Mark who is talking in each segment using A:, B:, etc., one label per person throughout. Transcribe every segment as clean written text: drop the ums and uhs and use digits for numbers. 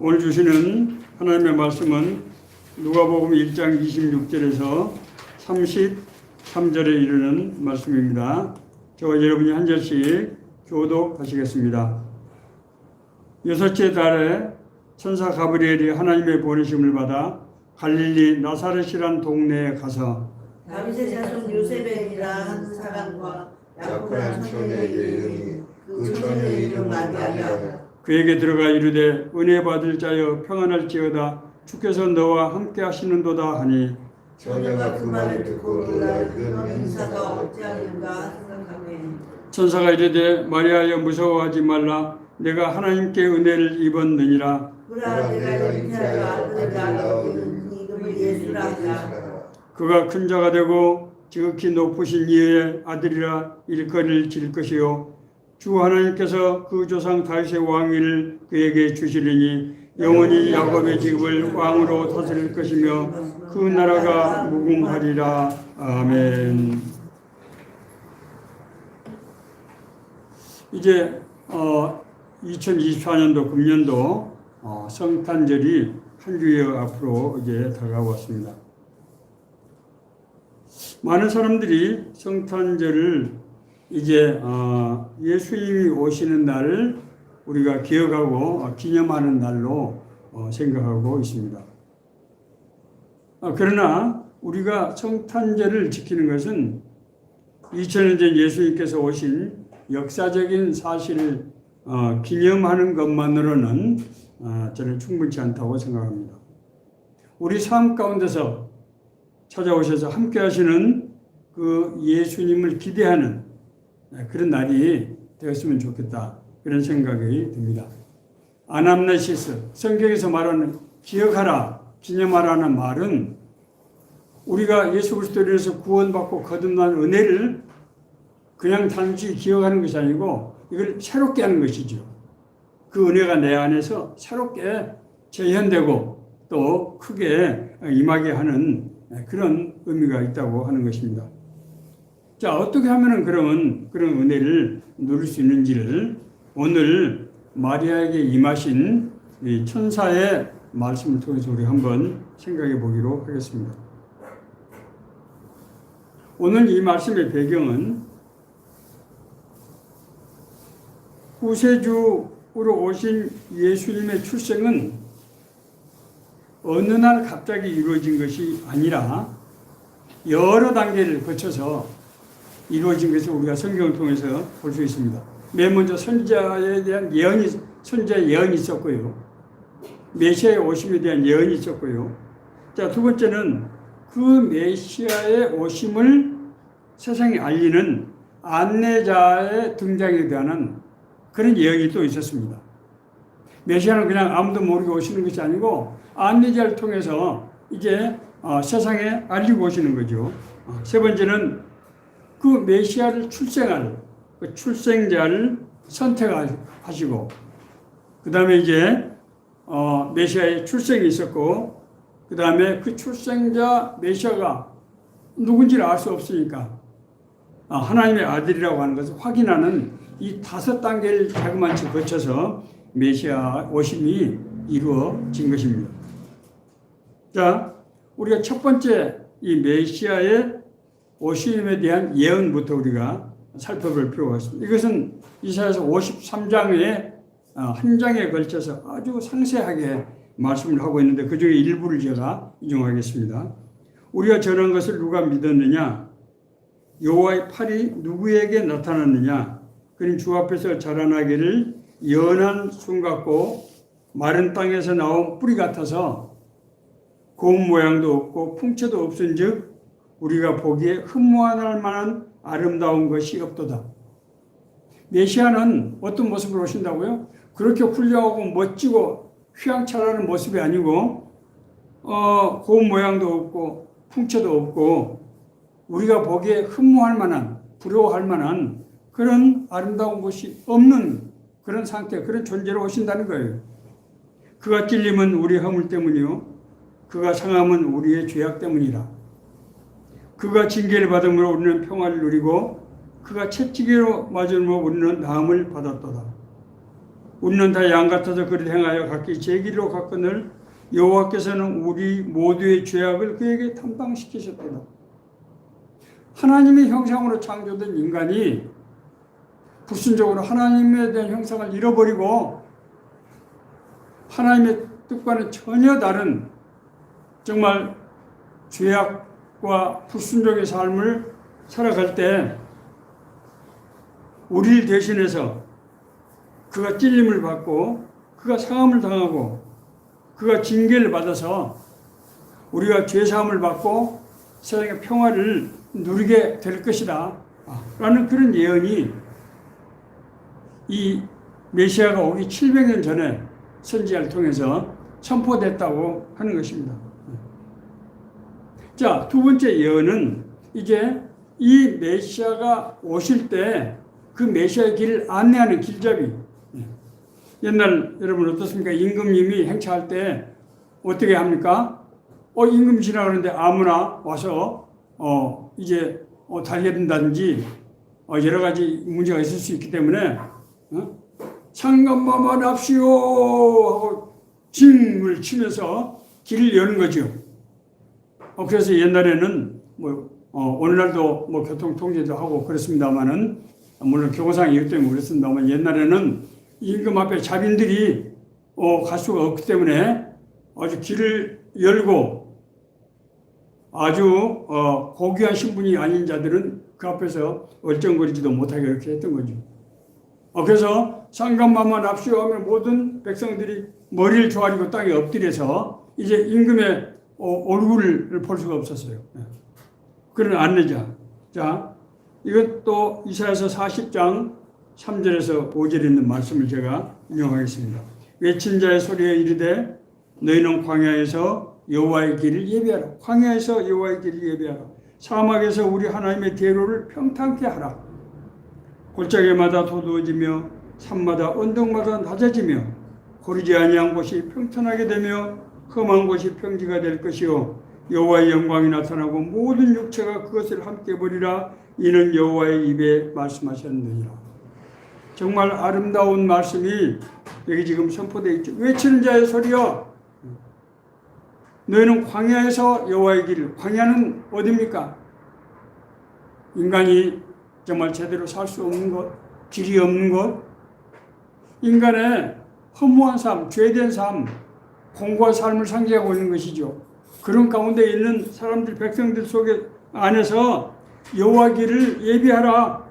A: 오늘 주시는 하나님의 말씀은 누가복음 1장 26절에서 33절에 이르는 말씀입니다. 저와 여러분이 한 절씩 교독하시겠습니다. 여섯째 달에 천사 가브리엘이 하나님의 보내심을 받아 갈릴리 나사렛이란 동네에 가서
B: 다윗의 자손 요셉이라 한 사람과 약혼한 처녀에게 이르니 그 처녀의 이름 마리아라.
A: 그에게 들어가 이르되 은혜 받을 자여 평안할지어다 주께서 너와 함께 하시는도다 하니
B: 처녀가 그 말을 듣고 놀라 이런 인사가 어찌하는가 생각하매
A: 천사가 이르되 마리아여 무서워하지 말라 내가 하나님께 은혜를 입었느니라.
B: 그러나 내가 잉태하여 아들을 낳았거든 이름을 예수라 하라.
A: 그가 큰 자가 되고 지극히 높으신 이의 아들이라 일거리를 질 것이요 주 하나님께서 그 조상 다윗의 왕위를 그에게 주시리니 영원히 야곱의 집을 왕으로 다스릴 것이며 그 나라가 무궁하리라. 아멘. 이제 2024년도 금년도 성탄절이 한 주여 앞으로 이제 다가왔습니다. 많은 사람들이 성탄절을 이제 예수님이 오시는 날을 우리가 기억하고 기념하는 날로 생각하고 있습니다. 그러나 우리가 성탄절을 지키는 것은 2000년 전 예수님께서 오신 역사적인 사실을 기념하는 것만으로는 저는 충분치 않다고 생각합니다. 우리 삶 가운데서 찾아오셔서 함께 하시는 그 예수님을 기대하는 그런 날이 되었으면 좋겠다. 그런 생각이 듭니다. 아남네시스, 성경에서 말하는 기억하라, 기념하라는 말은 우리가 예수 그리스도로 인해서 구원받고 거듭난 은혜를 그냥 단지 기억하는 것이 아니고 이걸 새롭게 하는 것이죠. 그 은혜가 내 안에서 새롭게 재현되고 또 크게 임하게 하는 그런 의미가 있다고 하는 것입니다. 자, 어떻게 하면은 그러면 그런 은혜를 누릴 수 있는지를 오늘 마리아에게 임하신 이 천사의 말씀을 통해서 우리 한번 생각해 보기로 하겠습니다. 오늘 이 말씀의 배경은 구세주로 오신 예수님의 출생은 어느 날 갑자기 이루어진 것이 아니라 여러 단계를 거쳐서 이루어진 것을 우리가 성경을 통해서 볼 수 있습니다. 맨 먼저 선지자에 대한 선지자의 예언이 있었고요. 메시아의 오심에 대한 예언이 있었고요. 자, 두 번째는 그 메시아의 오심을 세상에 알리는 안내자의 등장에 대한 그런 예언이 또 있었습니다. 메시아는 그냥 아무도 모르게 오시는 것이 아니고 안내자를 통해서 이제 세상에 알리고 오시는 거죠. 세 번째는 그 메시아를 출생할 그 출생자를 선택하시고 그 다음에 이제 메시아의 출생이 있었고 그 다음에 그 출생자 메시아가 누군지를 알 수 없으니까 하나님의 아들이라고 하는 것을 확인하는 이 5단계를 자그마치 거쳐서 메시아 오심이 이루어진 것입니다. 자, 우리가 첫 번째 이 메시아의 오심에 대한 예언부터 우리가 살펴볼 필요가 있습니다. 이것은 이사야서 53장에 한 장에 걸쳐서 아주 상세하게 말씀을 하고 있는데 그 중에 일부를 제가 인용하겠습니다. 우리가 전한 것을 누가 믿었느냐? 여호와의 팔이 누구에게 나타났느냐? 그는 주 앞에서 자라나기를 연한 순 같고 마른 땅에서 나온 뿌리 같아서 고운 모양도 없고 풍채도 없은즉 우리가 보기에 흠모할 만한 아름다운 것이 없도다. 메시아는 어떤 모습으로 오신다고요? 그렇게 훌륭하고 멋지고 휘황찬란한 모습이 아니고 고운 모양도 없고 풍채도 없고 우리가 보기에 흠모할 만한 부러워할 만한 그런 아름다운 것이 없는 그런 상태, 그런 존재로 오신다는 거예요. 그가 찔림은 우리 허물 때문이요 그가 상함은 우리의 죄악 때문이라. 그가 징계를 받음으로 우리는 평화를 누리고 그가 채찍으로 맞음으로 우리는 나음을 받았도다. 우리는 다 양 같아서 그를 행하여 각기 제 길로 갔거늘 여호와께서는 우리 모두의 죄악을 그에게 담당시키셨도다. 하나님의 형상으로 창조된 인간이 불순종으로 하나님에 대한 형상을 잃어버리고 하나님의 뜻과는 전혀 다른 정말 죄악과 불순종의 삶을 살아갈 때 우리를 대신해서 그가 찔림을 받고 그가 상함을 당하고 그가 징계를 받아서 우리가 죄사함을 받고 세상의 평화를 누리게 될 것이다 라는 그런 예언이 이 메시아가 오기 700년 전에 선지자를 통해서 선포됐다고 하는 것입니다. 자, 두 번째 예언은 이제 이 메시아가 오실 때 그 메시아의 길을 안내하는 길잡이. 옛날 여러분 어떻습니까? 임금님이 행차할 때 어떻게 합니까? 임금 지나가는데 아무나 와서 이제 달려든다든지 여러 가지 문제가 있을 수 있기 때문에 상관마만 합시오 하고 징을 치면서 길을 여는 거죠. 그래서 옛날에는 오늘날도 교통 통제도 하고 그렇습니다만은 물론 교과상이 있기 때문에 그렇습니다만 옛날에는 임금 앞에 자빈들이 갈 수가 없기 때문에 아주 길을 열고 아주 고귀한 신분이 아닌 자들은 그 앞에서 얼쩡거리지도 못하게 이렇게 했던 거죠. 그래서 상관마만 합시오 하면 모든 백성들이 머리를 조아리고 땅에 엎드려서 이제 임금의 얼굴을 볼 수가 없었어요. 그런 안내자. 자, 이건 또 이사야서 40장 3절에서 5절에 있는 말씀을 제가 인용하겠습니다. 외친 자의 소리에 이르되 너희는 광야에서 여호와의 길을 예비하라. 광야에서 여호와의 길을 예비하라. 사막에서 우리 하나님의 대로를 평탄케 하라. 골짜기마다 도두어지며 산마다 언덕마다 낮아지며 고르지 아니한 곳이 평탄하게 되며 험한 곳이 평지가 될 것이요 여호와의 영광이 나타나고 모든 육체가 그것을 함께 보리라. 이는 여호와의 입에 말씀하셨느니라. 정말 아름다운 말씀이 여기 지금 선포되어 있죠. 외치는 자의 소리여 너희는 광야에서 여호와의 길. 광야는 어디입니까? 인간이 정말 제대로 살 수 없는 곳, 길이 없는 곳, 인간의 허무한 삶, 죄된 삶, 공고한 삶을 상징하고 있는 것이죠. 그런 가운데 있는 사람들, 백성들 속에 안에서 여호와 길을 예비하라.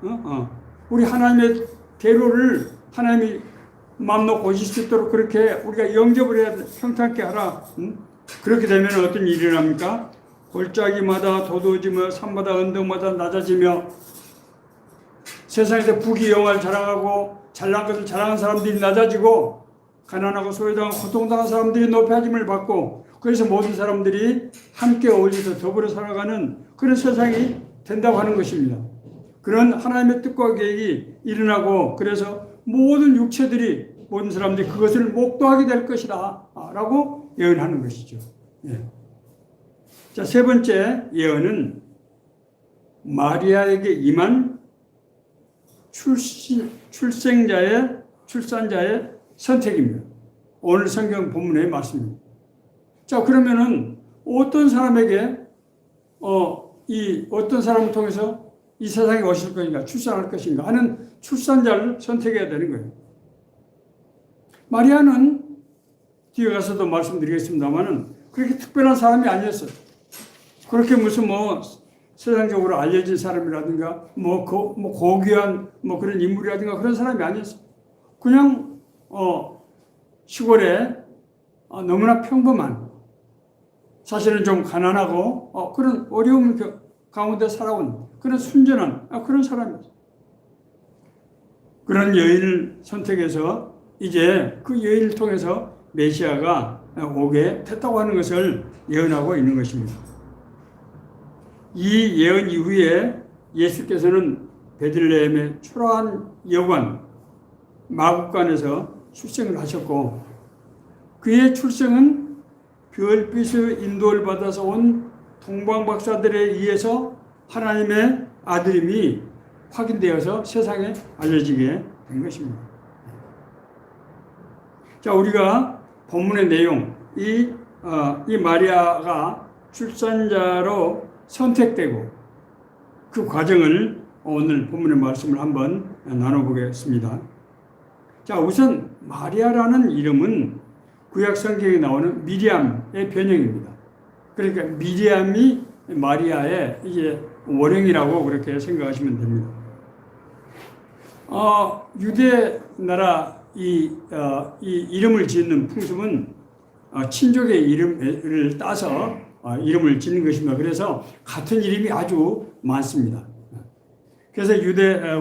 A: 우리 하나님의 대로를 하나님이 마음 놓고 오실 수 있도록 그렇게 우리가 영접을 해야 평탄케 하라. 그렇게 되면 어떤 일이 일어납니까? 골짜기마다 도도해지며 산마다 언덕마다 낮아지며 세상에서 부귀영화를 자랑하고 잘난 것을 자랑한 사람들이 낮아지고 가난하고 소외당하고 고통당한 사람들이 높아짐을 받고 그래서 모든 사람들이 함께 어울려서 더불어 살아가는 그런 세상이 된다고 하는 것입니다. 그런 하나님의 뜻과 계획이 일어나고 그래서 모든 육체들이 모든 사람들이 그것을 목도하게 될 것이다 라고 예언하는 것이죠. 예. 자, 세 번째 예언은 마리아에게 임한 출산자의 선택입니다. 오늘 성경 본문의 말씀입니다. 자, 그러면은 어떤 사람에게 어떤 사람을 통해서 이 세상에 오실 것인가, 출산할 것인가 하는 출산자를 선택해야 되는 거예요. 마리아는 뒤에 가서도 말씀드리겠습니다만은 그렇게 특별한 사람이 아니었어요. 그렇게 무슨 세상적으로 알려진 사람이라든가 고귀한 그런 인물이라든가 그런 사람이 아니었어요. 그냥 시골에 너무나 평범한, 사실은 좀 가난하고 그런 어려움 가운데 살아온 그런 순전한 그런 사람이었어요. 그런 여인을 선택해서 이제 그 여인을 통해서 메시아가 오게 됐다고 하는 것을 예언하고 있는 것입니다. 이 예언 이후에 예수께서는 베들레헴의 초라한 여관 마국간에서 출생을 하셨고 그의 출생은 별빛의 인도를 받아서 온 동방 박사들에 의해서 하나님의 아들임이 확인되어서 세상에 알려지게 된 것입니다. 자, 우리가 본문의 내용, 이 마리아가 출산자로 선택되고 그 과정을 오늘 본문의 말씀을 한번 나눠보겠습니다. 자, 우선 마리아라는 이름은 구약 성경에 나오는 미리암의 변형입니다. 그러니까 미리암이 마리아의 이제 원형이라고 그렇게 생각하시면 됩니다. 유대 나라 이 이름을 짓는 풍습은 친족의 이름을 따서 이름을 짓는 것입니다. 그래서 같은 이름이 아주 많습니다. 그래서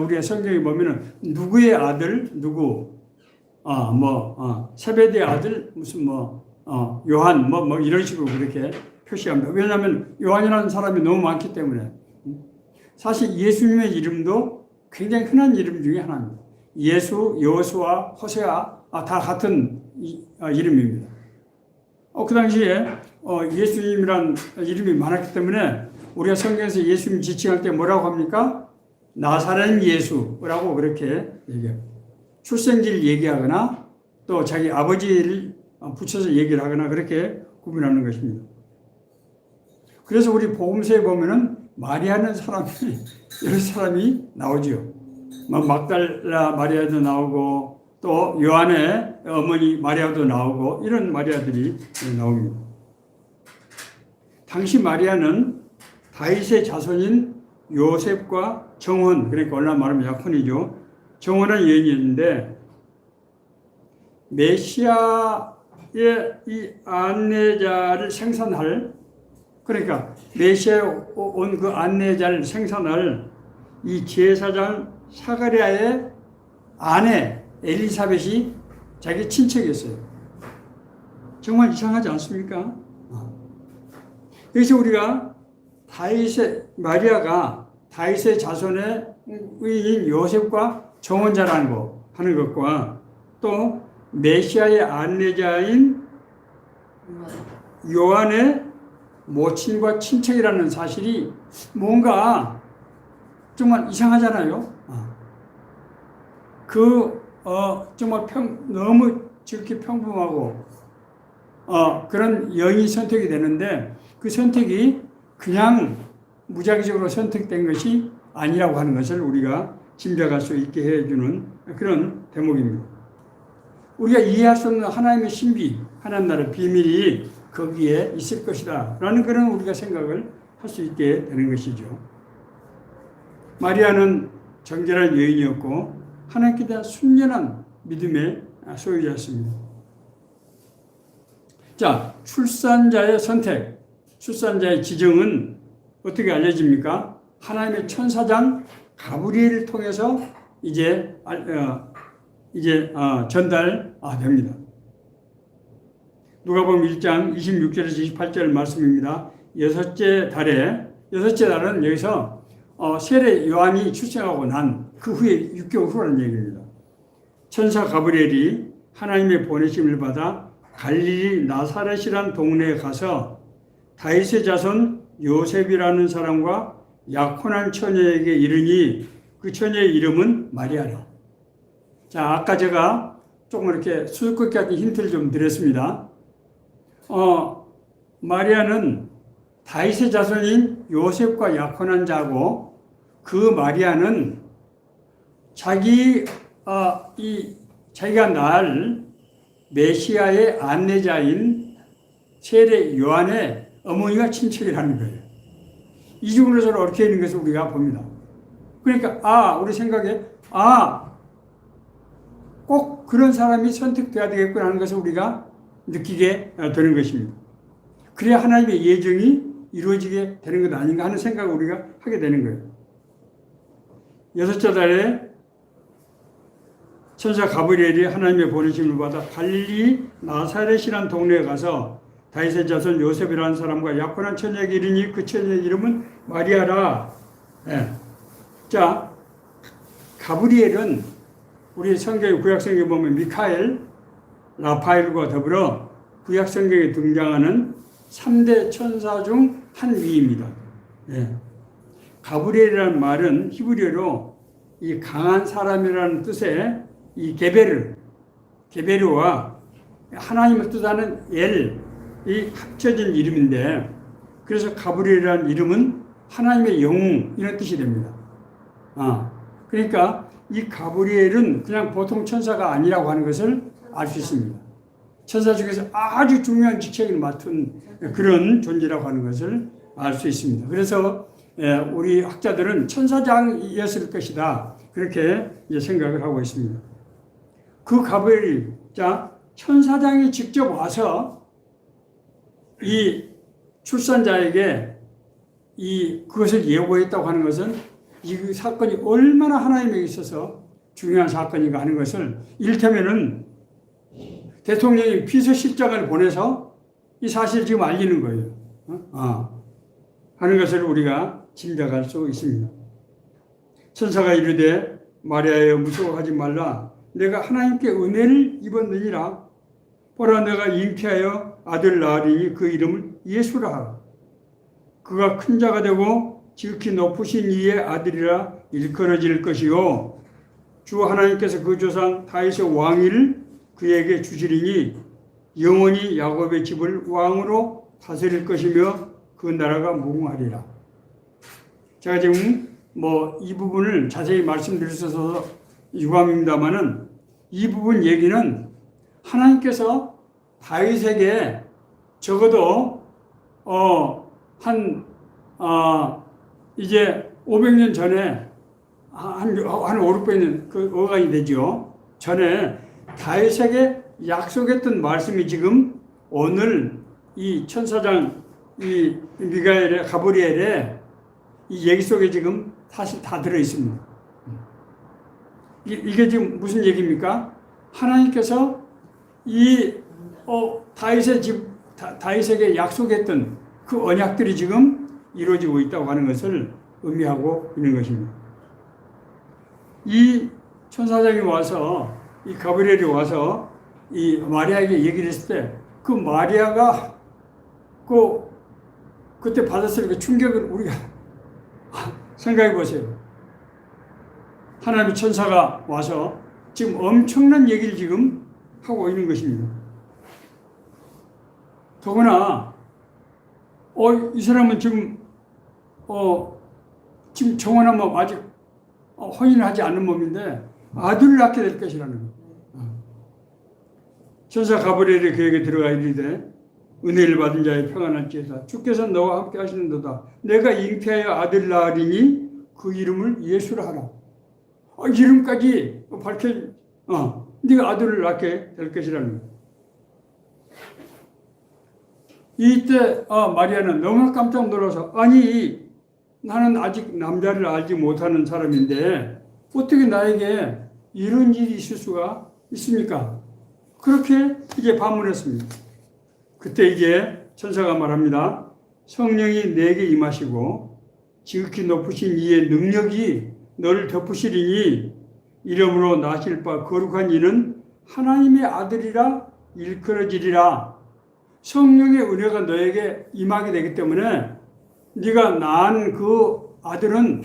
A: 우리의 성경에 보면은 누구의 아들 누구 세베대의 아들 무슨 요한 이런 식으로 그렇게 표시합니다. 왜냐하면 요한이라는 사람이 너무 많기 때문에. 사실 예수님의 이름도 굉장히 흔한 이름 중에 하나입니다. 예수, 여호수아, 호세아 다 같은 이름입니다. 그 당시에 예수님이란 이름이 많았기 때문에 우리가 성경에서 예수님 지칭할 때 뭐라고 합니까? 나사렛 예수라고 그렇게 얘기해요. 출생지를 얘기하거나 또 자기 아버지를 붙여서 얘기를 하거나 그렇게 구분하는 것입니다. 그래서 우리 복음서에 보면은 마리아는 사람이 여러 사람이 나오죠. 막달라 마리아도 나오고 또 요한의 어머니 마리아도 나오고 이런 마리아들이 나옵니다. 당시 마리아는 다윗의 자손인 요셉과 정혼, 그러니까 오늘날 말하면 약혼이죠. 정혼한 여인이었는데 메시아의 이 안내자를 생산할, 그러니까 메시아에 온 그 안내자를 생산할 이 제사장 사가랴의 아내 엘리사벳이 자기 친척이었어요. 정말 이상하지 않습니까? 그래서 우리가 마리아가 다윗의 자손의 의인 요셉과 정혼자라는 거 하는 것과 또 메시아의 안내자인 요한의 모친과 친척이라는 사실이 뭔가 정말 이상하잖아요. 정말 너무 저렇게 평범하고 그런 여인이 선택이 되는데 그 선택이 그냥 무작위적으로 선택된 것이 아니라고 하는 것을 우리가 짐작할 수 있게 해주는 그런 대목입니다. 우리가 이해할 수 없는 하나님의 신비, 하나님 나라의 비밀이 거기에 있을 것이다 라는 그런 우리가 생각을 할 수 있게 되는 것이죠. 마리아는 정결한 여인이었고 하나님께 대한 순전한 믿음의 소유자였습니다. 자, 출산자의 선택, 출산자의 지정은 어떻게 알려집니까? 하나님의 천사장 가브리엘을 통해서 이제 전달됩니다. 누가복음 1장 26절에서 28절 말씀입니다. 여섯째 달은 여기서 세례 요한이 출생하고 난 그 후에 6개월 후라는 얘기입니다. 천사 가브리엘이 하나님의 보내심을 받아 갈릴리 나사렛이란 동네에 가서 다윗의 자손 요셉이라는 사람과 약혼한 처녀에게 이르니 그 처녀의 이름은 마리아라. 자, 아까 제가 조금 이렇게 수수께끼 같은 힌트를 좀 드렸습니다. 마리아는 다윗의 자손인 요셉과 약혼한 자고 그 마리아는 자기가 낳을 메시아의 안내자인 세례 요한의 어머니가 친척이라는 거예요. 이중으로 서로 얽혀 있는 것을 우리가 봅니다. 그러니까 우리 생각에 꼭 그런 사람이 선택돼야 되겠구나 하는 것을 우리가 느끼게 되는 것입니다. 그래야 하나님의 예정이 이루어지게 되는 것 아닌가 하는 생각을 우리가 하게 되는 거예요. 여섯째 달에 천사 가브리엘이 하나님의 보내심을 받아 갈릴리 나사렛이라는 동네에 가서 다윗의 자손 요셉이라는 사람과 약혼한 처녀에게 이르니 그 처녀의 이름은 마리아라. 자, 가브리엘은 우리 성경 구약 성경에 보면 미카엘, 라파엘과 더불어 구약 성경에 등장하는 3대 천사 중 한 위입니다. 가브리엘이라는 말은 히브리어로 이 강한 사람이라는 뜻의 이 게베르와 하나님을 뜻하는 엘, 이 합쳐진 이름인데, 그래서 가브리엘이라는 이름은 하나님의 영웅 이런 뜻이 됩니다. 그러니까 이 가브리엘은 그냥 보통 천사가 아니라고 하는 것을 알 수 있습니다. 천사 중에서 아주 중요한 직책을 맡은 그런 존재라고 하는 것을 알 수 있습니다. 그래서 우리 학자들은 천사장이었을 것이다, 그렇게 생각을 하고 있습니다. 그 가브리엘이, 천사장이 직접 와서 이 출산자에게 그것을 예고했다고 하는 것은 이 사건이 얼마나 하나님에게 있어서 중요한 사건인가 하는 것을, 이를테면은 대통령이 비서실장을 보내서 이 사실을 지금 알리는 거예요. 하는 것을 우리가 짐작할 수 있습니다. 천사가 이르되 마리아여 무서워하지 말라. 내가 하나님께 은혜를 입었느니라. 보라 내가 잉태하여 아들 낳으리니 그 이름을 예수라 하라. 그가 큰 자가 되고 지극히 높으신 이의 아들이라 일컬어질 것이요 주 하나님께서 그 조상 다윗의 왕위를 그에게 주시리니 영원히 야곱의 집을 왕으로 다스릴 것이며 그 나라가 무궁하리라. 제가 지금 이 부분을 자세히 말씀드려서 유감입니다만은, 이 부분 얘기는 하나님께서 다윗에게 적어도 이제 500년 전에 한 5, 600년 그 어간이 되죠. 전에 다윗에게 약속했던 말씀이 지금 오늘 이 천사장 이 미가엘의 가브리엘의 이 얘기 속에 지금 사실 다 들어 있습니다. 이게 지금 무슨 얘기입니까? 하나님께서 이 다윗의 집 다윗에게 약속했던 그 언약들이 지금 이루어지고 있다고 하는 것을 의미하고 있는 것입니다. 이 천사장이 와서 이 가브리엘이 와서 이 마리아에게 얘기를 했을 때 그 마리아가 그때 받았을 그 충격을 우리가 생각해 보세요. 하나님의 천사가 와서 지금 엄청난 얘기를 지금 하고 있는 것입니다. 더구나 이 사람은 지금 정혼한 몸, 아직 혼인을 하지 않는 몸인데 아들을 낳게 될 것이라는 거예요. 천사 가브리엘이 그에게 들어가 이르되 은혜를 받은 자의 평안할지어다. 주께서 너와 함께 하시는도다. 내가 잉태하여 아들 낳으리니 그 이름을 예수라 하라. 이름까지 네가 아들을 낳게 될 것이라는 거예요. 이때 마리아는 너무나 깜짝 놀라서, 아니 나는 아직 남자를 알지 못하는 사람인데 어떻게 나에게 이런 일이 있을 수가 있습니까? 그렇게 이제 반문했습니다. 그때 이제 천사가 말합니다. 성령이 내게 임하시고 지극히 높으신 이의 능력이 너를 덮으시리니 이름으로 나실 바 거룩한 이는 하나님의 아들이라 일컬어지리라. 성령의 은혜가 너에게 임하게 되기 때문에 네가 낳은 그 아들은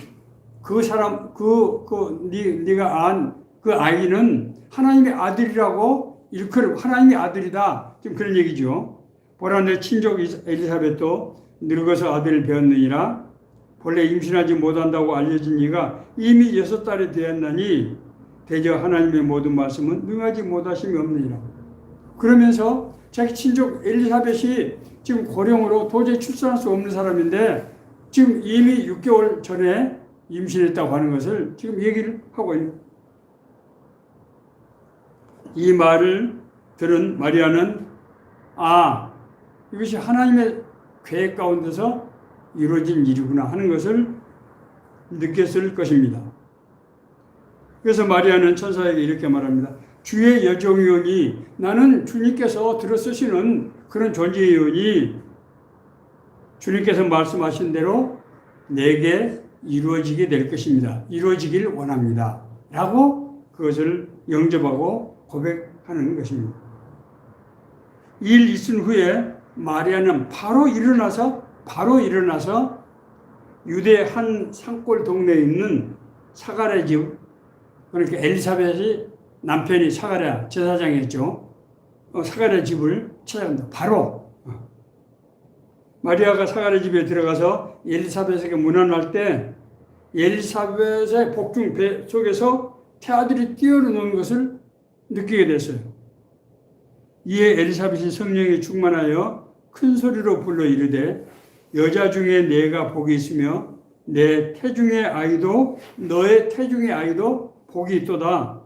A: 네가 안 그 아이는 하나님의 아들이라고 하나님의 아들이다. 지금 그런 얘기죠. 보라 내 친족 엘리사벳도 늙어서 아들을 배웠느니라. 본래 임신하지 못한다고 알려진 이가 이미 6달이 되었나니 대저 하나님의 모든 말씀은 능하지 못하심이 없느니라. 그러면서 자기 친족 엘리사벳이 지금 고령으로 도저히 출산할 수 없는 사람인데 지금 이미 6개월 전에 임신했다고 하는 것을 지금 얘기를 하고 있는. 이 말을 들은 마리아는 이것이 하나님의 계획 가운데서 이루어진 일이구나 하는 것을 느꼈을 것입니다. 그래서 마리아는 천사에게 이렇게 말합니다. 주의 여종이오니 나는 주님께서 들어쓰시는 그런 존재이오니 주님께서 말씀하신 대로 내게 이루어지게 될 것입니다. 이루어지길 원합니다. 라고 그것을 영접하고 고백하는 것입니다. 일 있은 후에 마리아는 바로 일어나서 유대 한 산골 동네에 있는 사가랴 집, 그러니까 엘리사벳이 남편이 사가랴 제사장이었죠. 사가랴 집을 찾아간다. 바로 마리아가 사가랴 집에 들어가서 엘리사벳에게 문안할 때 엘리사벳의 복중 배 속에서 태아들이 뛰어노는 것을 느끼게 됐어요. 이에 엘리사벳이 성령에 충만하여 큰 소리로 불러 이르되 여자 중에 내가 복이 있으며 내 태중의 아이도 너의 태중의 아이도 복이 있도다.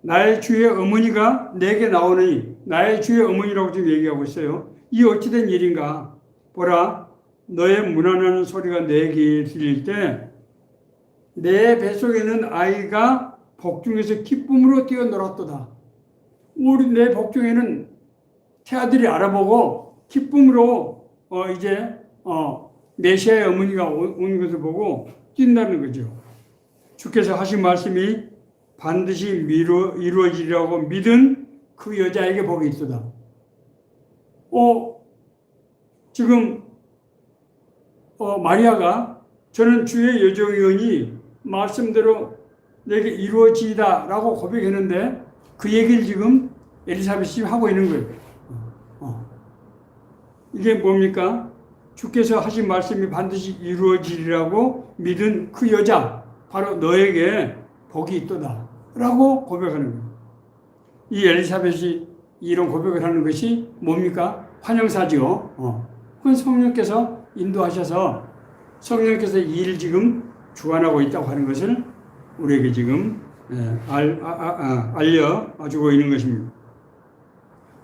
A: 나의 주의 어머니가 내게 나오느니 나의 주의 어머니라고 지금 얘기하고 있어요. 이 어찌된 일인가? 보라, 너의 문안하는 소리가 내게 들릴 때 내 뱃속에는 아이가 복중에서 기쁨으로 뛰어놀았도다. 우리 내 복중에는 태아들이 알아보고 기쁨으로 이제 메시아의 어머니가 온 것을 보고 뛴다는 거죠. 주께서 하신 말씀이 반드시 이루어지리라고 믿은 그 여자에게 복이 있도다. 지금 마리아가 저는 주의 여종이오니 말씀대로 내게 이루어지다라고 고백했는데 그 얘기를 지금 엘리사벳이 하고 있는 거예요. 이게 뭡니까? 주께서 하신 말씀이 반드시 이루어지리라고 믿은 그 여자, 바로 너에게 복이 있도다 라고 고백하는 거예요. 이 엘리사벳이 이런 고백을 하는 것이 뭡니까? 환영사죠. 그건 성령께서 인도하셔서 성령께서 이 일을 지금 주관하고 있다고 하는 것을 우리에게 지금 알려주고 있는 것입니다.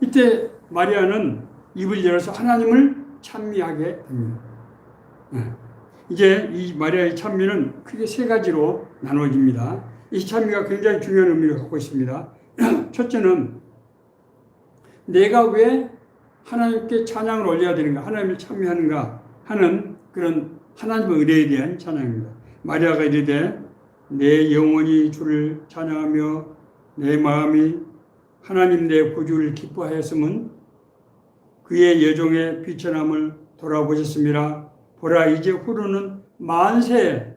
A: 이때 마리아는 입을 열어서 하나님을 찬미하게 됩니다. 이제 이 마리아의 찬미는 크게 세 가지로 나누어집니다. 이 찬미가 굉장히 중요한 의미를 갖고 있습니다. 첫째는 내가 왜 하나님께 찬양을 올려야 되는가, 하나님을 찬미하는가 하는 그런 하나님의 은혜에 대한 찬양입니다. 마리아가 이르되 내 영혼이 주를 찬양하며 내 마음이 하나님 내 구주를 기뻐하였음은 그의 여종의 비천함을 돌아보셨습니다. 보라, 이제 후로는 만세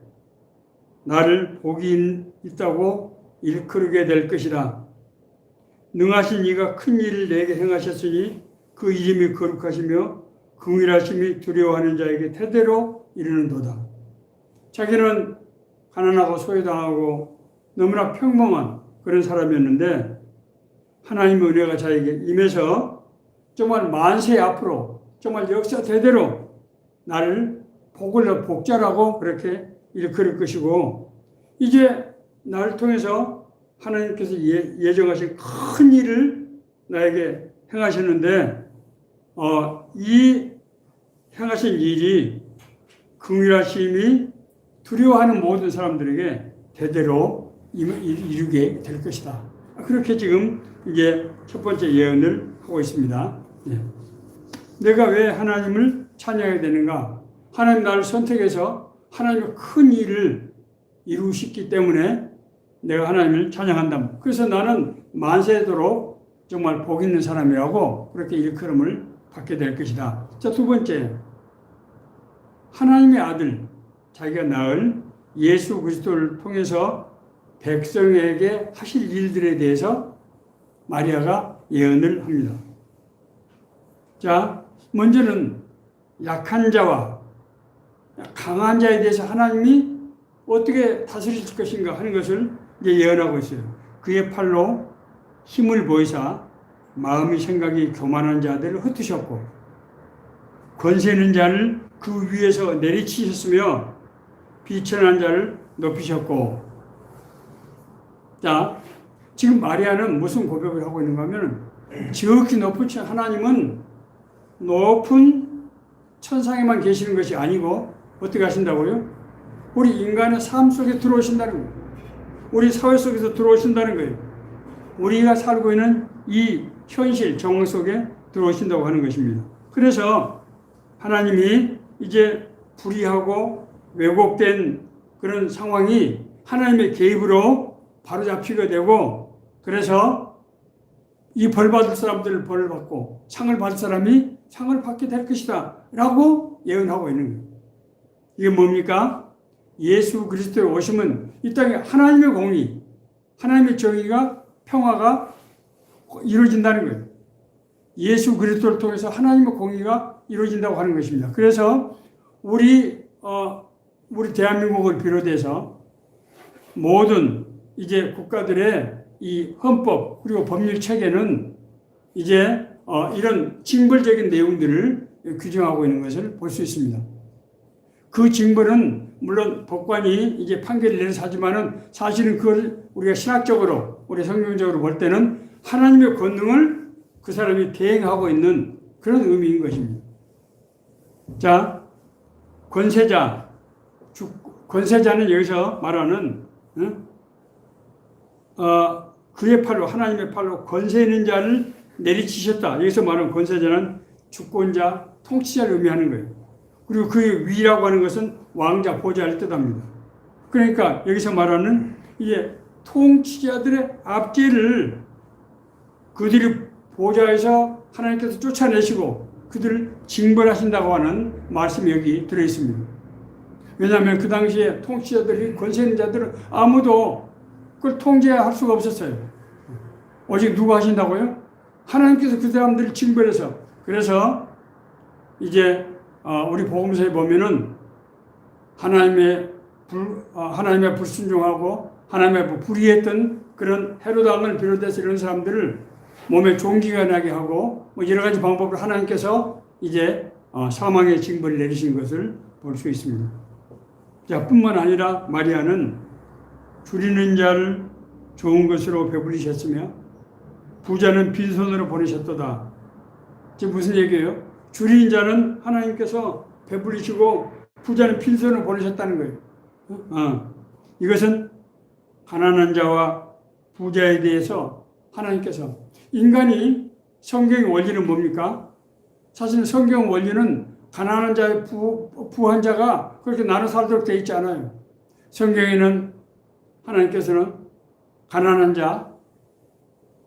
A: 나를 복이 있다고 일컬게 될 것이라. 능하신 이가 큰 일을 내게 행하셨으니 그 이름이 거룩하시며 긍휼하심이 두려워하는 자에게 대대로 이르는도다. 자기는 가난하고 소외당하고 너무나 평범한 그런 사람이었는데 하나님의 은혜가 자에게 임해서 정말 만세 앞으로 정말 역사 대대로 나를 복자라고 그렇게 일컬을 것이고 이제 나를 통해서 하나님께서 예정하신 큰 일을 나에게 행하셨는데 이 행하신 일이 긍휼하심이 두려워하는 모든 사람들에게 대대로 이루게 될 것이다. 그렇게 지금 이제 첫 번째 예언을 하고 있습니다. 내가 왜 하나님을 찬양해야 되는가? 하나님 나를 선택해서 하나님의 큰 일을 이루시기 때문에 내가 하나님을 찬양한다. 그래서 나는 만세도록 정말 복 있는 사람이라고 그렇게 일컬음을 받게 될 것이다. 자, 두 번째, 하나님의 아들, 자기가 낳은 예수 그리스도를 통해서 백성에게 하실 일들에 대해서 마리아가 예언을 합니다. 자, 먼저는 약한 자와 강한 자에 대해서 하나님이 어떻게 다스리실 것인가 하는 것을 이제 예언하고 있어요. 그의 팔로 힘을 보이사 마음이 생각이 교만한 자들을 흩으셨고 권세 있는 자를 그 위에서 내리치셨으며 비천한 자를 높이셨고. 자, 지금 마리아는 무슨 고백을 하고 있는가 하면 지극히 높으신 하나님은 높은 천상에만 계시는 것이 아니고 어떻게 하신다고요? 우리 인간의 삶 속에 들어오신다는 거예요. 우리 사회 속에서 들어오신다는 거예요. 우리가 살고 있는 이 현실 정황 속에 들어오신다고 하는 것입니다. 그래서 하나님이 이제 불의하고 왜곡된 그런 상황이 하나님의 개입으로 바로잡히게 되고 그래서 이 벌 받을 사람들을 벌을 받고 상을 받을 사람이 상을 받게 될 것이다 라고 예언하고 있는 거예요. 이게 뭡니까? 예수 그리스도의 오심은 이 땅에 하나님의 공의, 하나님의 정의가 평화가 이루어진다는 거예요. 예수 그리스도를 통해서 하나님의 공의가 이루어진다고 하는 것입니다. 그래서 우리 대한민국을 비롯해서 모든 이제 국가들의 이 헌법 그리고 법률 체계는 이제 이런 징벌적인 내용들을 규정하고 있는 것을 볼 수 있습니다. 그 징벌은 물론 법관이 이제 판결을 내려서 하지만은 사실은 그걸 우리가 신학적으로, 우리 성경적으로 볼 때는 하나님의 권능을 그 사람이 대행하고 있는 그런 의미인 것입니다. 자, 권세자는 여기서 말하는 그의 팔로, 하나님의 팔로 권세 있는 자를 내리치셨다. 여기서 말하는 권세자는 주권자, 통치자를 의미하는 거예요. 그리고 그의 위라고 하는 것은 왕자, 보좌를 뜻합니다. 그러니까 여기서 말하는 이제 통치자들의 압제를 그들이 보좌에서 하나님께서 쫓아내시고 그들을 징벌하신다고 하는 말씀이 여기 들어있습니다. 왜냐하면 그 당시에 통치자들이, 권세 있는 자들은 아무도 그걸 통제할 수가 없었어요. 오직 누가 하신다고요? 하나님께서 그 사람들을 징벌해서. 그래서 이제 우리 복음서에 보면은 하나님의 불순종하고 하나님의 불의했던 그런 헤롯 왕을 비롯해서 이런 사람들을 몸에 종기가 나게 하고 뭐 여러 가지 방법으로 하나님께서 이제 사망의 징벌을 내리신 것을 볼 수 있습니다. 자, 뿐만 아니라 마리아는 줄이는 자를 좋은 것으로 배부리셨으며 부자는 빈손으로 보내셨도다. 지금 무슨 얘기예요? 줄이는 자는 하나님께서 배부리시고 부자는 빈손으로 보내셨다는 거예요. 이것은 가난한 자와 부자에 대해서 하나님께서, 인간이 성경의 원리는 뭡니까? 사실 성경 원리는 가난한 자와 부한 자가 그렇게 나눠 살도록 되어 있지 않아요. 성경에는 하나님께서는 가난한 자,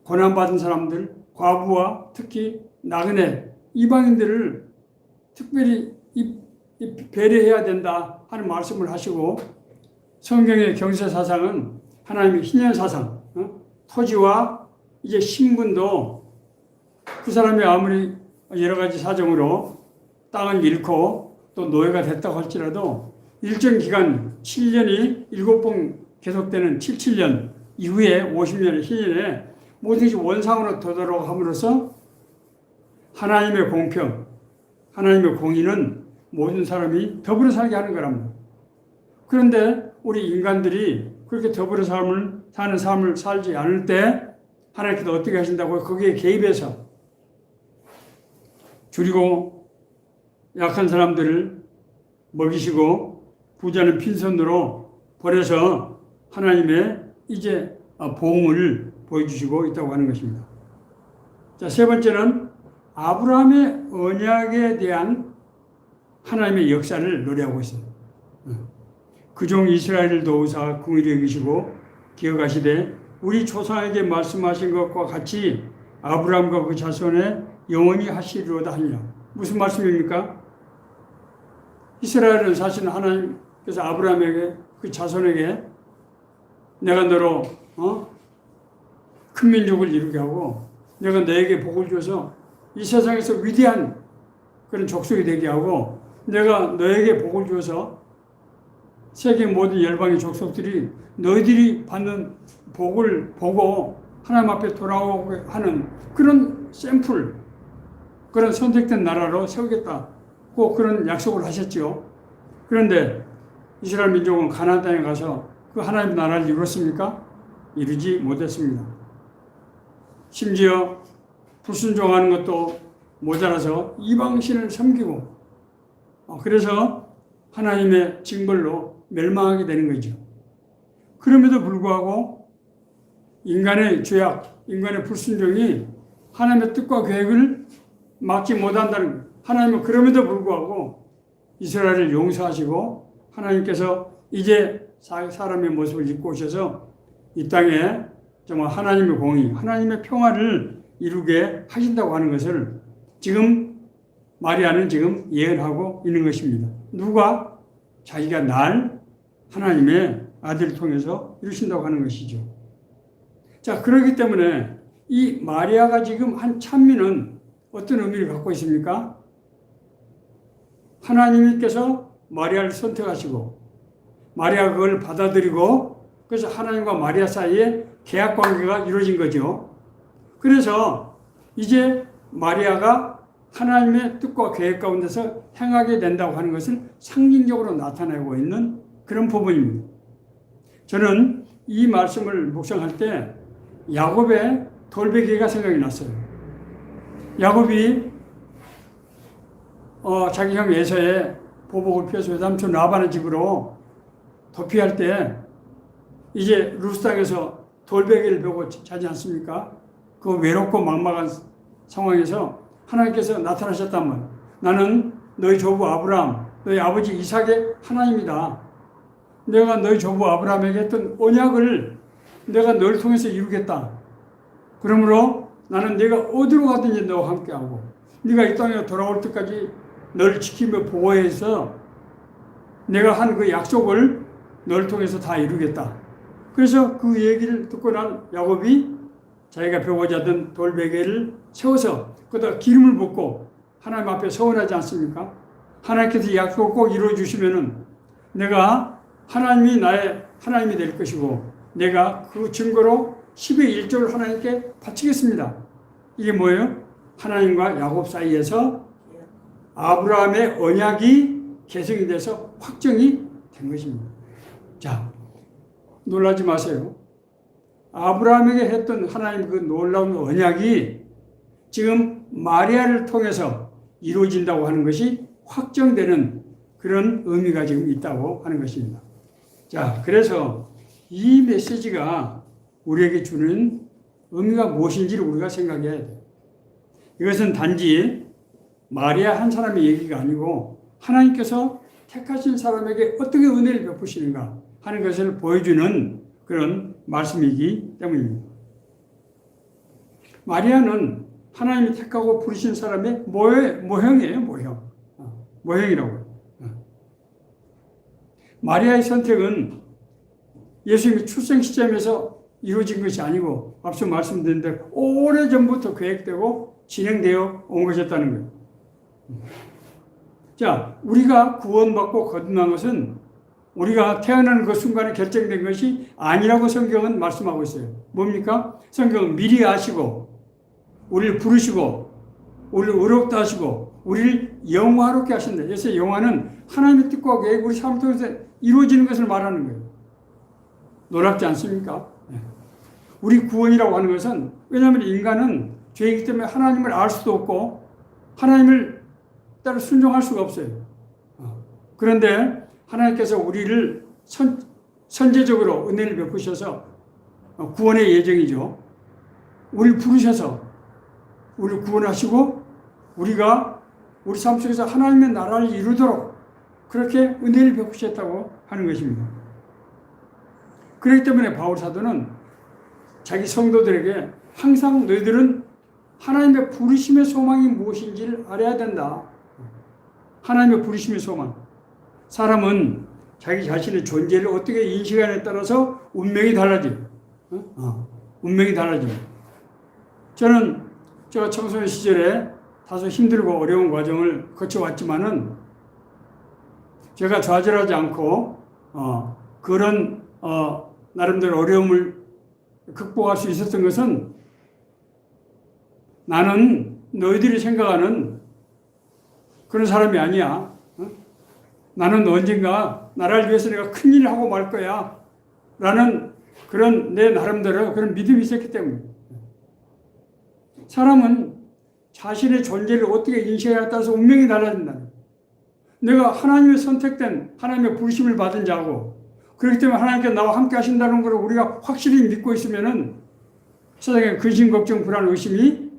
A: 고난받은 사람들, 과부와 특히 나그네, 이방인들을 특별히 배려해야 된다 하는 말씀을 하시고, 성경의 경세사상은 하나님의 희년사상, 토지와 이제 신분도 그 사람이 아무리 여러 가지 사정으로 땅을 잃고 또 노예가 됐다고 할지라도 일정 기간 7년이 7번 계속되는 77년 이후에 50년의 희년에 모든 것이 원상으로 되도록 함으로써 하나님의 공평, 하나님의 공의는 모든 사람이 더불어 살게 하는 거랍니다. 그런데 우리 인간들이 그렇게 더불어 사는 삶을 살지 않을 때 하나님께서 어떻게 하신다고요? 거기에 개입해서 줄이고 약한 사람들을 먹이시고 부자는 빈손으로 버려서 하나님의 이제 보응을 보여주시고 있다고 하는 것입니다. 자, 세 번째는 아브라함의 언약에 대한 하나님의 역사를 노래하고 있습니다. 그 종 이스라엘을 도우사 긍휼히 여기시고 기억하시되 우리 조상에게 말씀하신 것과 같이 아브라함과 그 자손에 영원히 하시리로다 하니라. 무슨 말씀입니까? 이스라엘은 사실은 하나님께서 아브라함에게, 그 자손에게 내가 너로 큰 민족을 이루게 하고 내가 너에게 복을 줘서 이 세상에서 위대한 그런 족속이 되게 하고 내가 너에게 복을 줘서 세계 모든 열방의 족속들이 너희들이 받는 복을 보고 하나님 앞에 돌아오게 하는 그런 샘플, 그런 선택된 나라로 세우겠다고 그런 약속을 하셨죠. 그런데 이스라엘 민족은 가나안 땅에 가서 그 하나님의 나라를 이뤘습니까? 이루지 못했습니다. 심지어 불순종하는 것도 모자라서 이방신을 섬기고 그래서 하나님의 징벌로 멸망하게 되는 거죠. 그럼에도 불구하고 인간의 죄악, 인간의 불순종이 하나님의 뜻과 계획을 막지 못한다는 거예요. 하나님은 그럼에도 불구하고 이스라엘을 용서하시고 하나님께서 이제 사람의 모습을 입고 오셔서 이 땅에 정말 하나님의 공의, 하나님의 평화를 이루게 하신다고 하는 것을 지금 마리아는 지금 예언하고 있는 것입니다. 누가? 자기가 날 하나님의 아들을 통해서 이루신다고 하는 것이죠. 자, 그렇기 때문에 이 마리아가 지금 한 찬미는 어떤 의미를 갖고 있습니까? 하나님께서 마리아를 선택하시고 마리아가 그걸 받아들이고 그래서 하나님과 마리아 사이에 계약 관계가 이루어진 거죠. 그래서 이제 마리아가 하나님의 뜻과 계획 가운데서 행하게 된다고 하는 것을 상징적으로 나타내고 있는 그런 부분입니다. 저는 이 말씀을 묵상할 때 야곱의 돌베개가 생각이 났어요. 야곱이 자기 형 에서의 보복을 피해서 외삼촌 라반의 집으로 도피할 때 이제 루스 땅에서 돌베개를 베고 자지 않습니까? 그 외롭고 막막한 상황에서 하나님께서 나타나셨다면 나는 너희 조부 아브라함, 너희 아버지 이삭의 하나님이다. 내가 너희 조부 아브라함에게 했던 언약을 내가 너를 통해서 이루겠다. 그러므로 나는 네가 어디로 가든지 너와 함께하고 네가 이 땅에 돌아올 때까지 너를 지키며 보호해서 내가 한 그 약속을 너를 통해서 다 이루겠다. 그래서 그 얘기를 듣고 난 야곱이 자기가 배우고자 하던 돌베개를 세워서 거기다 기름을 붓고 하나님 앞에 서원하지 않습니까? 하나님께서 약속을 꼭 이루어 주시면은 내가 하나님이 나의 하나님이 될 것이고 내가 그 증거로 10의 1조를 하나님께 바치겠습니다. 이게 뭐예요? 하나님과 야곱 사이에서 아브라함의 언약이 계승이 돼서 확정이 된 것입니다. 자, 놀라지 마세요. 아브라함에게 했던 하나님 그 놀라운 언약이 지금 마리아를 통해서 이루어진다고 하는 것이 확정되는 그런 의미가 지금 있다고 하는 것입니다. 자, 그래서 이 메시지가 우리에게 주는 의미가 무엇인지를 우리가 생각해야 돼요. 이것은 단지 마리아 한 사람의 얘기가 아니고 하나님께서 택하신 사람에게 어떻게 은혜를 베푸시는가 하는 것을 보여주는 그런 말씀이기 때문입니다. 마리아는 하나님이 택하고 부르신 사람의 모형이에요, 모형. 모형이라고요. 마리아의 선택은 예수님이 출생 시점에서 이루어진 것이 아니고 앞서 말씀드린 대로 오래전부터 계획되고 진행되어 온 것이었다는 거예요. 자, 우리가 구원받고 거듭난 것은 우리가 태어나는 그 순간에 결정된 것이 아니라고 성경은 말씀하고 있어요. 뭡니까? 성경은 미리 아시고 우리를 부르시고 우리를 의롭다 하시고 우리를 영화롭게 하신다. 그래서 영화는 하나님의 뜻과 계획 우리 삶 통해서 이루어지는 것을 말하는 거예요. 놀랍지 않습니까? 우리 구원이라고 하는 것은 왜냐하면 인간은 죄이기 때문에 하나님을 알 수도 없고 하나님을 따라 순종할 수가 없어요. 그런데 하나님께서 우리를 선제적으로 은혜를 베푸셔서 구원의 예정이죠. 우리를 부르셔서 우리를 구원하시고 우리가 우리 삶 속에서 하나님의 나라를 이루도록 그렇게 은혜를 베푸셨다고 하는 것입니다. 그렇기 때문에 바울 사도는 자기 성도들에게 항상 너희들은 하나님의 부르심의 소망이 무엇인지를 알아야 된다. 하나님의 부르심의 소망. 사람은 자기 자신의 존재를 어떻게 인식하느냐에 따라서 운명이 달라져요. 운명이 달라져요. 저는 제가 청소년 시절에 다소 힘들고 어려운 과정을 거쳐왔지만은 제가 좌절하지 않고 그런 나름대로 어려움을 극복할 수 있었던 것은 나는 너희들이 생각하는 그런 사람이 아니야. 나는 언젠가 나라를 위해서 내가 큰일을 하고 말 거야. 라는 그런 내 나름대로 그런 믿음이 있었기 때문에. 사람은 자신의 존재를 어떻게 인식하냐에 따라서 운명이 달라진다. 내가 하나님의 선택된 하나님의 부르심을 받은 자고 그렇기 때문에 하나님께서 나와 함께 하신다는 걸 우리가 확실히 믿고 있으면은 세상에 근심, 걱정, 불안, 의심이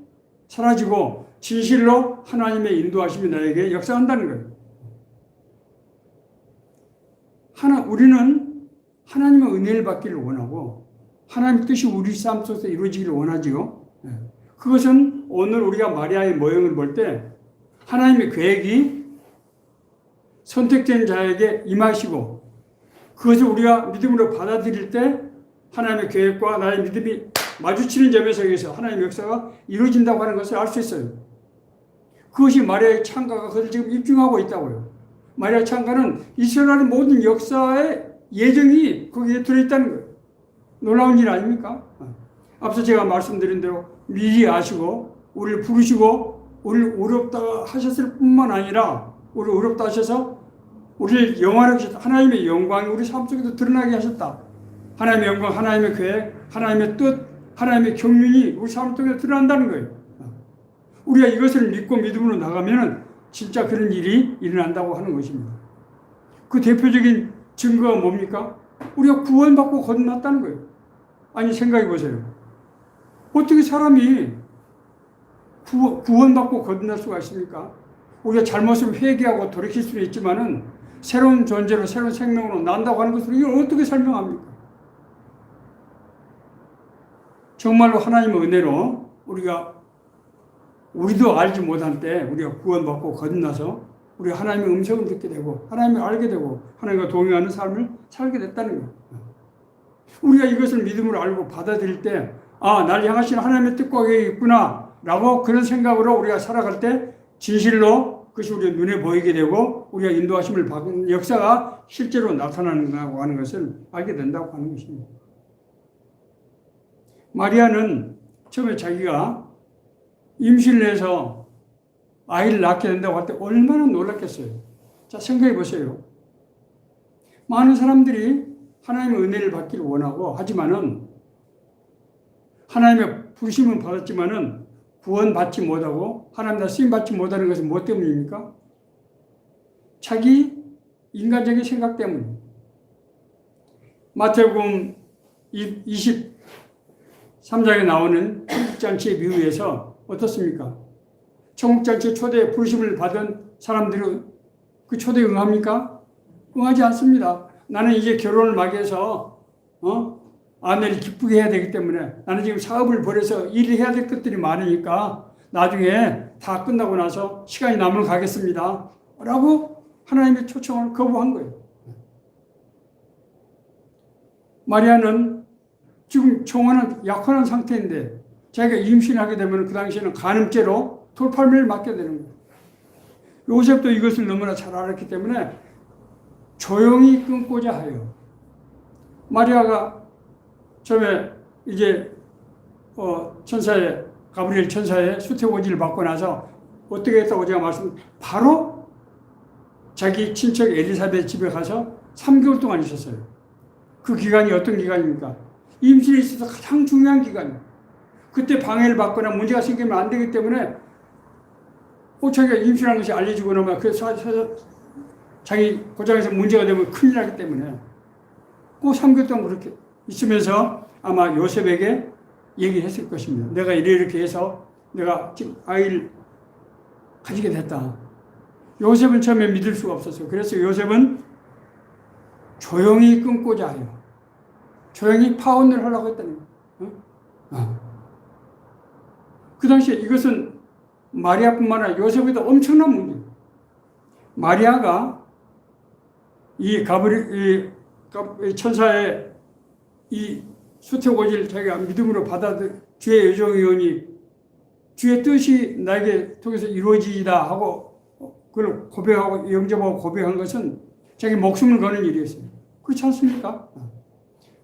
A: 사라지고 진실로 하나님의 인도하심이 나에게 역사한다는 거예요. 우리는 하나님의 은혜를 받기를 원하고 하나님의 뜻이 우리 삶 속에서 이루어지기를 원하지요. 그것은 오늘 우리가 마리아의 모형을 볼 때 하나님의 계획이 선택된 자에게 임하시고 그것을 우리가 믿음으로 받아들일 때 하나님의 계획과 나의 믿음이 마주치는 점에서 의해서 하나님의 역사가 이루어진다고 하는 것을 알 수 있어요. 그것이 마리아의 창가가 그것을 지금 입증하고 있다고요. 마리아 창가는 이스라엘의 모든 역사의 예정이 거기에 들어있다는 거예요. 놀라운 일 아닙니까? 앞서 제가 말씀드린 대로 미리 아시고 우리를 부르시고 우리를 의롭다 하셨을 뿐만 아니라 우리를 의롭다 하셔서 우리를 영화롭게 하셨다. 하나님의 영광이 우리 삶 속에서 드러나게 하셨다. 하나님의 영광, 하나님의 계획, 하나님의 뜻, 하나님의 경륜이 우리 삶을 통해 드러난다는 거예요. 우리가 이것을 믿고 믿음으로 나가면 진짜 그런 일이 일어난다고 하는 것입니다. 그 대표적인 증거가 뭡니까? 우리가 구원받고 거듭났다는 거예요. 아니 생각해 보세요. 어떻게 사람이 구원받고 거듭날 수가 있습니까? 우리가 잘못을 회개하고 돌이킬 수는 있지만은 새로운 존재로 새로운 생명으로 난다고 하는 것을 이걸 어떻게 설명합니까? 정말로 하나님의 은혜로 우리도 알지 못한 때 우리가 구원받고 거듭나서 우리가 하나님의 음성을 듣게 되고 하나님을 알게 되고 하나님과 동행하는 삶을 살게 됐다는 거예요. 우리가 이것을 믿음으로 알고 받아들일 때 날 향하신 하나님의 뜻과 계획이 있구나 라고 그런 생각으로 우리가 살아갈 때 진실로 그것이 우리 눈에 보이게 되고 우리가 인도하심을 받은 역사가 실제로 나타나는다고 하는 것을 알게 된다고 하는 것입니다. 마리아는 처음에 자기가 임신을 해서 아이를 낳게 된다고 할 때 얼마나 놀랐겠어요. 자, 생각해 보세요. 많은 사람들이 하나님의 은혜를 받기를 원하고 하지만은 하나님의 부르심은 받았지만은 구원받지 못하고 하나님 다 쓰임받지 못하는 것은 무엇 때문입니까? 자기 인간적인 생각 때문입니다. 마태복음 23장에 나오는 천국잔치의 비유에서 어떻습니까? 천국잔치 초대에 부르심을 받은 사람들은 그 초대에 응합니까? 응하지 않습니다. 나는 이제 결혼을 맞이해서 아내를 기쁘게 해야 되기 때문에 나는 지금 사업을 벌여서 일을 해야 될 것들이 많으니까 나중에 다 끝나고 나서 시간이 남으면 가겠습니다. 라고 하나님의 초청을 거부한 거예요. 마리아는 지금 청혼한 약혼한 상태인데 자기가 임신하게 되면 그 당시에는 간음죄로 돌팔매를 맞게 되는 거예요. 요셉도 이것을 너무나 잘 알았기 때문에 조용히 끊고자 해요. 마리아가 처음에 이제 가브리엘 천사의 수태고지를 받고 나서 어떻게 했다고 제가 바로 자기 친척 엘리사벳 집에 가서 3개월 동안 있었어요. 그 기간이 어떤 기간입니까? 임신에 있어서 가장 중요한 기간이에요. 그때 방해를 받거나 문제가 생기면 안 되기 때문에 자기가 임신한 것이 알려지고 나면 자기 고장에서 문제가 되면 큰일 나기 때문에 꼭 3개월 동안 그렇게 있으면서 아마 요셉에게 얘기를 했을 것입니다. 내가 이렇게 해서 내가 지금 아이를 가지게 됐다. 요셉은 처음에 믿을 수가 없었어요. 그래서 요셉은 조용히 끊고자 해요. 조용히 파혼을 하려고 했다는 거예요. 그 당시에 이것은 마리아뿐만 아니라 요셉에도 엄청난 문제예요. 마리아가 이 가브리엘 천사의 이 수태고지를 자기가 믿음으로 받아들 주의 여종이오니 주의 뜻이 나에게 통해서 이루어지이다 하고 그걸 고백하고 영접하고 고백한 것은 자기 목숨을 거는 일이었어요. 그렇지 않습니까?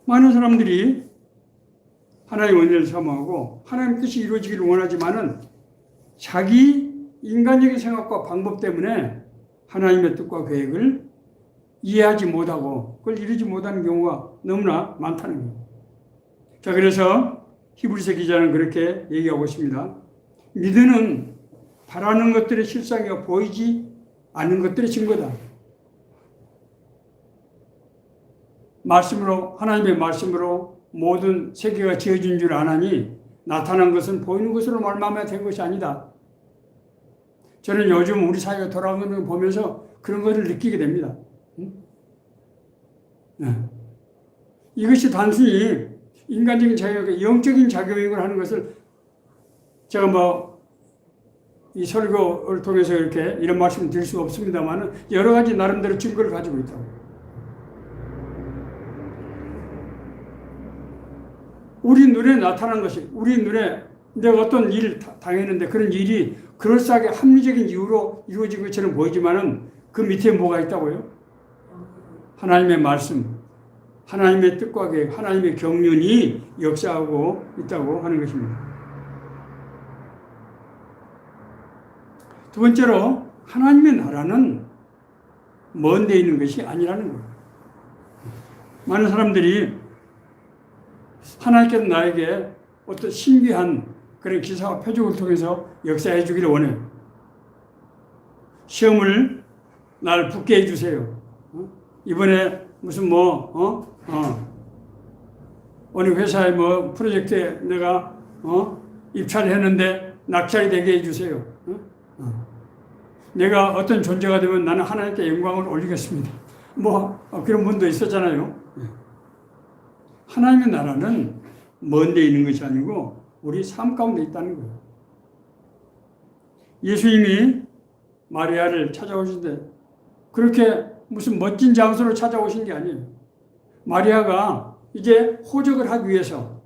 A: 많은 사람들이 하나님의 은혜를 사모하고 하나님 뜻이 이루어지기를 원하지만은 자기 인간적인 생각과 방법 때문에 하나님의 뜻과 계획을 이해하지 못하고 그걸 이루지 못하는 경우가 너무나 많다는 거예요. 자, 그래서 히브리서 기자는 그렇게 얘기하고 있습니다. 믿음은 바라는 것들의 실상이 보이지 않는 것들의 증거다. 말씀으로, 하나님의 말씀으로 모든 세계가 지어진 줄 아나니 나타난 것은 보이는 것으로 말미암아 된 것이 아니다. 저는 요즘 우리 사회가 돌아가는 걸 보면서 그런 것을 느끼게 됩니다. 네. 이것이 단순히 인간적인 작용, 영적인 작용을 하는 것을 제가 이 설교를 통해서 이렇게 이런 말씀을 드릴 수가 없습니다만 여러 가지 나름대로 증거를 가지고 있다고. 우리 눈에 나타난 것이, 우리 눈에 내가 어떤 일을 당했는데 그런 일이 그럴싸하게 합리적인 이유로 이루어진 것처럼 보이지만은 그 밑에 뭐가 있다고요? 하나님의 말씀, 하나님의 뜻과 계획, 하나님의 경륜이 역사하고 있다고 하는 것입니다. 두 번째로 하나님의 나라는 먼 데 있는 것이 아니라는 거예요. 많은 사람들이 하나님께서 나에게 어떤 신비한 그런 기사와 표적을 통해서 역사해 주기를 원해요. 시험을 날 붙게 해주세요. 이번에 무슨 어느 회사의 프로젝트에 내가 입찰을 했는데 낙찰이 되게 해주세요. 내가 어떤 존재가 되면 나는 하나님께 영광을 올리겠습니다. 그런 분도 있었잖아요. 하나님의 나라는 먼 데 있는 것이 아니고 우리 삶 가운데 있다는 거예요. 예수님이 마리아를 찾아오신데 그렇게 무슨 멋진 장소로 찾아오신 게 아니에요. 마리아가 이제 호적을 하기 위해서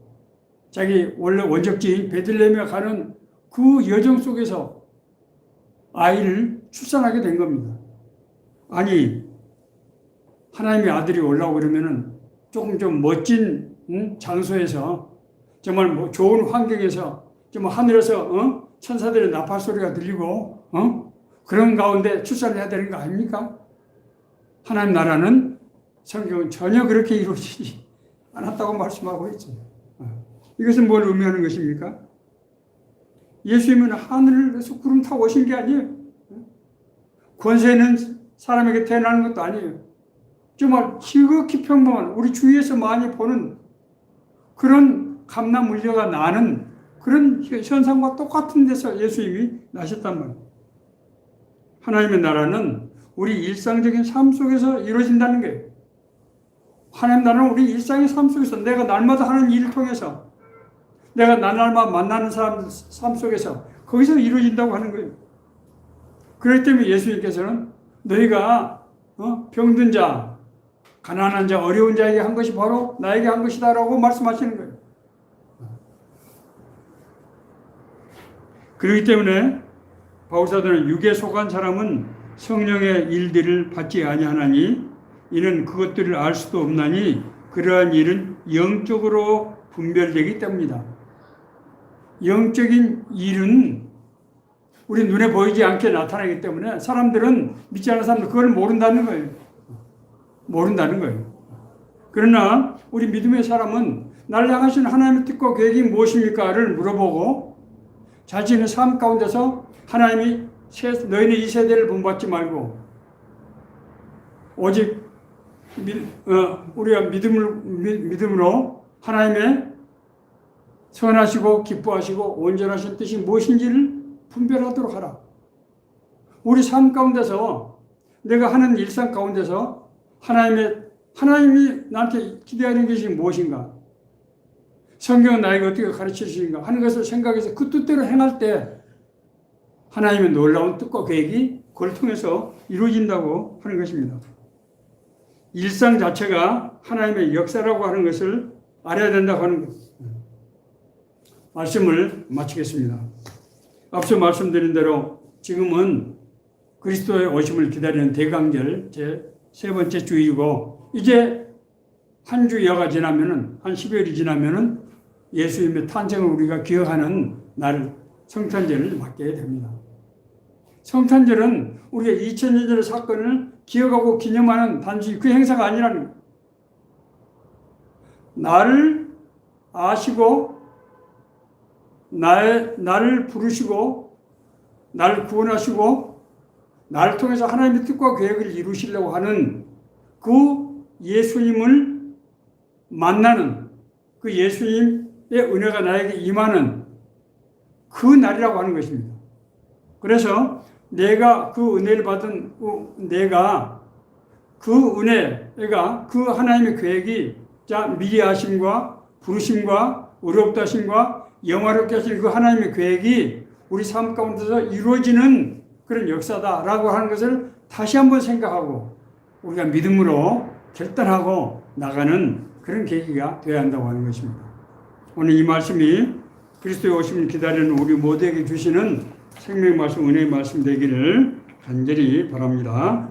A: 자기 원래 원적지인 베들레헴에 가는 그 여정 속에서 아이를 출산하게 된 겁니다. 아니, 하나님의 아들이 올라오고 그러면은 조금 좀 멋진 장소에서 정말 좋은 환경에서 정말 하늘에서 천사들의 나팔 소리가 들리고 그런 가운데 출산을 해야 되는 거 아닙니까? 하나님 나라는 성경은 전혀 그렇게 이루어지지 않았다고 말씀하고 있죠. 이것은 뭘 의미하는 것입니까? 예수님은 하늘에서 구름 타고 오신 게 아니에요. 권세 있는 사람에게 태어나는 것도 아니에요. 정말 지극히 평범한 우리 주위에서 많이 보는 그런 감람 물려가 나는 그런 현상과 똑같은 데서 예수님이 나셨단 말이에요. 하나님의 나라는 우리 일상적인 삶 속에서 이루어진다는 거예요. 하나님 나라는 우리 일상의 삶 속에서 내가 날마다 하는 일을 통해서 내가 날마다 만나는 사람 삶 속에서 거기서 이루어진다고 하는 거예요. 그렇기 때문에 예수님께서는 너희가 병든 자, 가난한 자, 어려운 자에게 한 것이 바로 나에게 한 것이다라고 말씀하시는 거예요. 그렇기 때문에 바울사도는 육에 속한 사람은 성령의 일들을 받지 아니하나니 이는 그것들을 알 수도 없나니 그러한 일은 영적으로 분별되기 때문이다. 영적인 일은 우리 눈에 보이지 않게 나타나기 때문에 사람들은 믿지 않는 사람들 그걸 모른다는 거예요. 모른다는 거예요. 그러나 우리 믿음의 사람은 나를 향하신 하나님의 뜻과 계획이 무엇입니까?를 물어보고 자신의 삶 가운데서 하나님이 너희는 이 세대를 본받지 말고 오직 우리가 믿음으로 하나님의 선하시고 기뻐하시고 온전하신 뜻이 무엇인지를 분별하도록 하라. 우리 삶 가운데서 내가 하는 일상 가운데서 하나님이 나한테 기대하는 것이 무엇인가? 성경은 나에게 어떻게 가르쳐 주시는가 하는 것을 생각해서 그 뜻대로 행할 때 하나님의 놀라운 뜻과 계획이 그걸 통해서 이루어진다고 하는 것입니다. 일상 자체가 하나님의 역사라고 하는 것을 알아야 된다고 하는 것. 말씀을 마치겠습니다. 앞서 말씀드린 대로 지금은 그리스도의 오심을 기다리는 대강절 제 세 번째 주이고 이제 한 주여가 지나면은 한 10여일이 지나면은 예수님의 탄생을 우리가 기억하는 날 성탄절을 맞게 됩니다. 성탄절은 우리가 2000년 전의 사건을 기억하고 기념하는 단지 그 행사가 아니라는 거예요. 나를 아시고 나를 부르시고 나를 구원하시고 나를 통해서 하나님의 뜻과 계획을 이루시려고 하는 그 예수님을 만나는 그 예수님의 은혜가 나에게 임하는 그 날이라고 하는 것입니다. 그래서 내가 그 은혜를 받은 내가 그 은혜가 그 하나님의 계획이 미리 하심과 부르심과 의롭다 하심과 영화롭게 하신 그 하나님의 계획이 우리 삶 가운데서 이루어지는 그런 역사다라고 하는 것을 다시 한번 생각하고 우리가 믿음으로 결단하고 나가는 그런 계기가 되어야 한다고 하는 것입니다. 오늘 이 말씀이 그리스도의 오심을 기다리는 우리 모두에게 주시는 생명의 말씀, 은혜의 말씀 되기를 간절히 바랍니다.